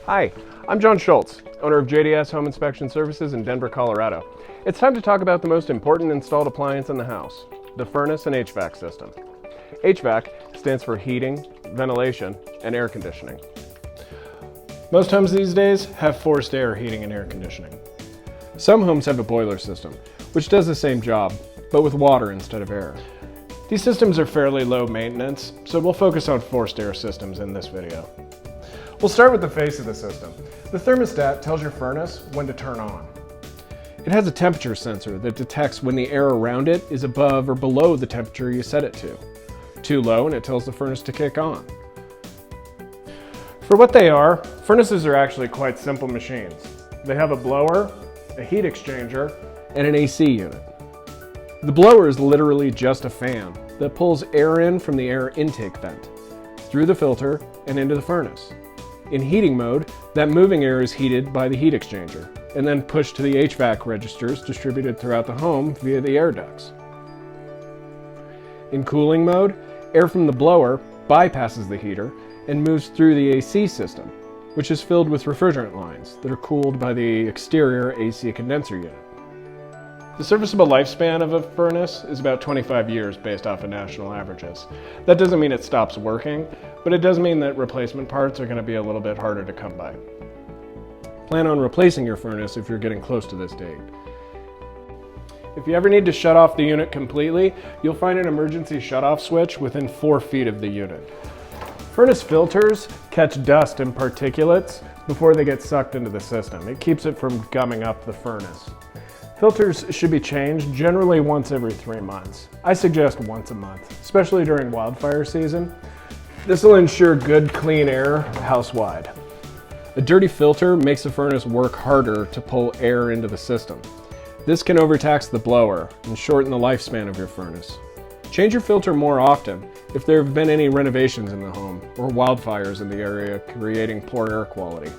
Hi, I'm John Schultz, owner of JDS Home Inspection Services in Denver, Colorado. It's time to talk about the most important installed appliance in the house, the furnace and HVAC system. HVAC stands for heating, ventilation, and air conditioning. Most homes these days have forced air heating and air conditioning. Some homes have a boiler system, which does the same job, but with water instead of air. These systems are fairly low maintenance, so we'll focus on forced air systems in this video. We'll start with the face of the system. The thermostat tells your furnace when to turn on. It has a temperature sensor that detects when the air around it is above or below the temperature you set it to. Too low and it tells the furnace to kick on. For what they are, furnaces are actually quite simple machines. They have a blower, a heat exchanger, and an AC unit. The blower is literally just a fan that pulls air in from the air intake vent, through the filter and into the furnace. In heating mode, that moving air is heated by the heat exchanger and then pushed to the HVAC registers distributed throughout the home via the air ducts. In cooling mode, air from the blower bypasses the heater and moves through the AC system, which is filled with refrigerant lines that are cooled by the exterior AC condenser unit. The serviceable lifespan of a furnace is about 25 years based off of national averages. That doesn't mean it stops working, but it does mean that replacement parts are going to be a little bit harder to come by. Plan on replacing your furnace if you're getting close to this date. If you ever need to shut off the unit completely, you'll find an emergency shutoff switch within 4 feet of the unit. Furnace filters catch dust and particulates before they get sucked into the system. It keeps it from gumming up the furnace. Filters should be changed generally once every 3 months. I suggest once a month, especially during wildfire season. This will ensure good, clean air house-wide. A dirty filter makes the furnace work harder to pull air into the system. This can overtax the blower and shorten the lifespan of your furnace. Change your filter more often if there have been any renovations in the home or wildfires in the area creating poor air quality.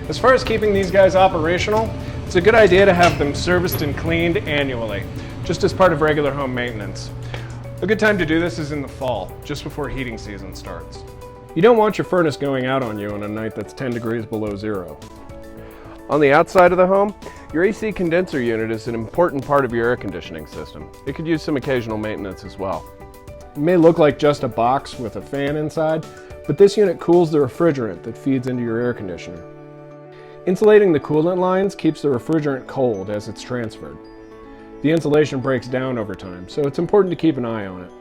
As far as keeping these guys operational, it's a good idea to have them serviced and cleaned annually, just as part of regular home maintenance. A good time to do this is in the fall, just before heating season starts. You don't want your furnace going out on you on a night that's 10 degrees below zero. On the outside of the home, your AC condenser unit is an important part of your air conditioning system. It could use some occasional maintenance as well. It may look like just a box with a fan inside, but this unit cools the refrigerant that feeds into your air conditioner. Insulating the coolant lines keeps the refrigerant cold as it's transferred. The insulation breaks down over time, so it's important to keep an eye on it.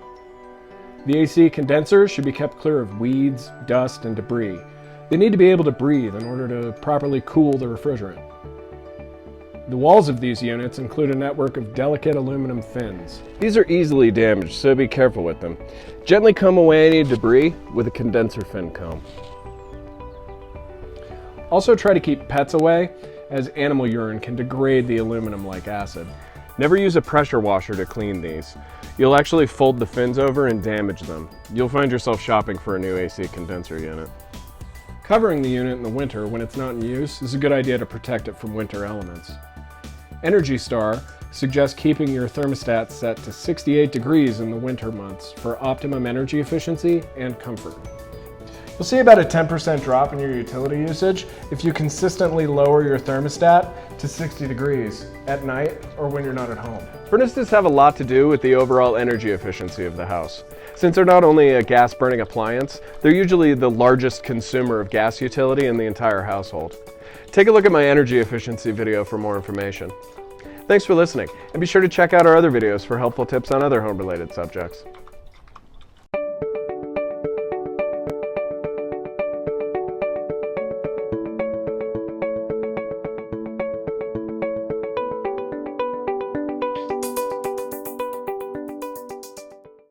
The AC condensers should be kept clear of weeds, dust, and debris. They need to be able to breathe in order to properly cool the refrigerant. The walls of these units include a network of delicate aluminum fins. These are easily damaged, so be careful with them. Gently comb away any debris with a condenser fin comb. Also try to keep pets away, as animal urine can degrade the aluminum like acid. Never use a pressure washer to clean these. You'll actually fold the fins over and damage them. You'll find yourself shopping for a new AC condenser unit. Covering the unit in the winter when it's not in use is a good idea to protect it from winter elements. Energy Star suggests keeping your thermostat set to 68 degrees in the winter months for optimum energy efficiency and comfort. You'll see about a 10% drop in your utility usage if you consistently lower your thermostat to 60 degrees at night or when you're not at home. Furnaces have a lot to do with the overall energy efficiency of the house. Since they're not only a gas-burning appliance, they're usually the largest consumer of gas utility in the entire household. Take a look at my energy efficiency video for more information. Thanks for listening, and be sure to check out our other videos for helpful tips on other home-related subjects.